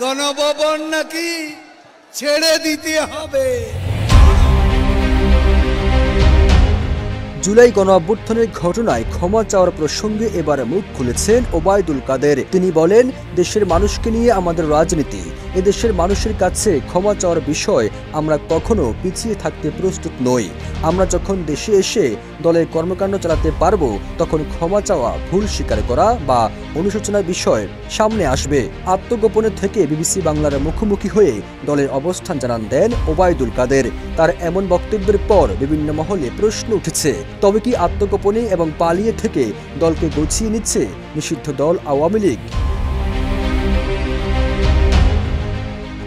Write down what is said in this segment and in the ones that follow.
গণভবন নাকি ছেড়ে দিতে হবে। জুলাই গণঅভ্যুত্থানের ঘটনায় ক্ষমা চাওয়ার প্রসঙ্গে এবার মুখ খুলেছেন ওবায়দুল কাদের। তিনি বলেন, দেশের মানুষকে নিয়ে আমাদের রাজনীতি, এদেশের মানুষের কাছে ক্ষমা চাওয়ার বিষয় আমরা কখনো পিছিয়ে থাকতে প্রস্তুত নই। আমরা যখন দেশে এসে দলের কর্মকাণ্ড চালাতে পারবো, তখন ক্ষমা চাওয়া, ভুল স্বীকার করা বা অনুশোচনার বিষয় সামনে আসবে। আত্মগোপনের থেকে বিবিসি বাংলার মুখোমুখি হয়ে দলের অবস্থান জানান দেন ওবায়দুল কাদের। তার এমন বক্তব্যের পর বিভিন্ন মহলে প্রশ্ন উঠেছে, তবে কি আত্মগোপনে এবং পালিয়ে থেকে দলকে গুছিয়ে নিচ্ছে নিষিদ্ধ দল আওয়ামী লীগ?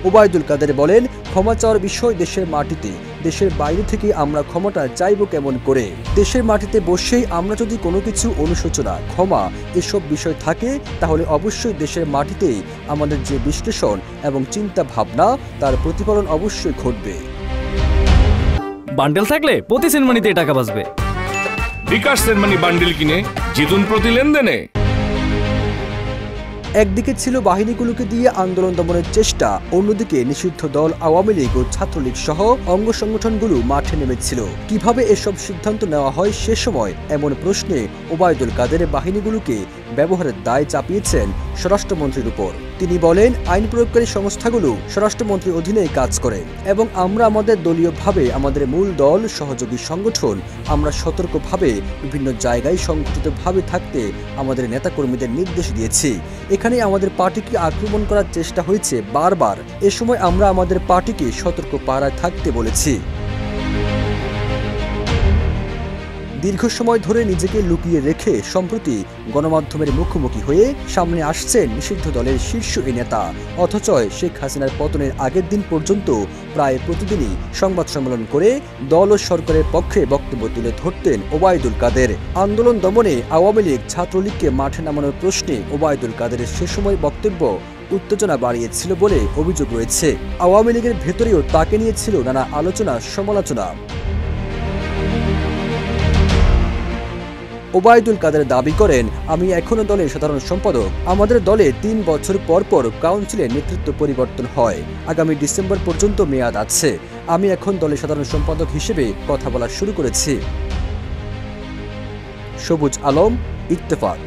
ওবায়দুল কাদের বলেন, ক্ষমা চাওয়ার বিষয় দেশের মাটিতে, দেশের বাইরে থেকে আমরা ক্ষমাটা চাইব কেমন করে? দেশের মাটিতে বসেই আমরা যদি কোনো কিছু অনুশোচনা, ক্ষমা এসব বিষয় থাকে, তাহলে অবশ্যই দেশের মাটিতেই আমাদের যে বিশ্লেষণ এবং চিন্তা ভাবনা, তার প্রতিফলন অবশ্যই ঘটবে। বান্ডেল থাকলে প্রতি সেনমানিতে টাকা বাঁচবে। বিকাশ সেনমানি বান্ডেল কিনে জিতুন প্রতি লেনদেনে। একদিকে ছিল বাহিনীগুলোকে দিয়ে আন্দোলন দমনের চেষ্টা, অন্যদিকে নিষিদ্ধ দল আওয়ামী লীগ ও ছাত্রলীগ সহ অঙ্গ সংগঠনগুলো মাঠে নেমেছিল। কিভাবে এসব সিদ্ধান্ত নেওয়া হয় সে সময়, এমন প্রশ্নে ওবায়দুল কাদের বাহিনীগুলোকে ব্যবহারের দায় চাপিয়েছেন স্বরাষ্ট্রমন্ত্রীর উপর। তিনি বলেন, আইন প্রয়োগকারী সংস্থাগুলো স্বরাষ্ট্রমন্ত্রীর অধীনেই কাজ করে এবং আমরা আমাদের দলীয়ভাবে, আমাদের মূল দল, সহযোগী সংগঠন, আমরা সতর্কভাবে বিভিন্ন জায়গায় সংগঠিতভাবে থাকতে আমাদের নেতাকর্মীদের নির্দেশ দিয়েছি। এখানে আমাদের পার্টিকে আক্রমণ করার চেষ্টা হয়েছে বারবার। এ সময় আমরা আমাদের পার্টিকে সতর্ক পাহারায় থাকতে বলেছি। দীর্ঘ সময় ধরে নিজেকে লুকিয়ে রেখে সম্প্রতি গণমাধ্যমের মুখোমুখি হয়ে সামনে আসছেন নিষিদ্ধ দলের শীর্ষ এই নেতা। অথচ শেখ হাসিনার পতনের আগের দিন পর্যন্ত প্রায় প্রতিদিনই সংবাদ সম্মেলন করে দল ও সরকারের পক্ষে বক্তব্য তুলে ধরতেন ওবায়দুল কাদের। আন্দোলন দমনে আওয়ামী লীগ, ছাত্রলীগকে মাঠে নামানোর প্রশ্নে ওবায়দুল কাদেরের সে সময় বক্তব্য উত্তেজনা বাড়িয়েছিল বলে অভিযোগ রয়েছে। আওয়ামী লীগের ভেতরেও তাকে নিয়েছিল নানা আলোচনা, সমালোচনা। ওবায়দুল কাদের দাবি করেন, আমি এখনো দলের সাধারণ সম্পাদক। আমাদের দলে 3 বছর পর পর কাউন্সিলের নেতৃত্ব পরিবর্তন হয়। আগামী ডিসেম্বর পর্যন্ত মেয়াদ আছে। আমি এখন দলের সাধারণ সম্পাদক হিসেবে কথা বলা শুরু করেছি। সবুজ আলম, ইত্তেফাক।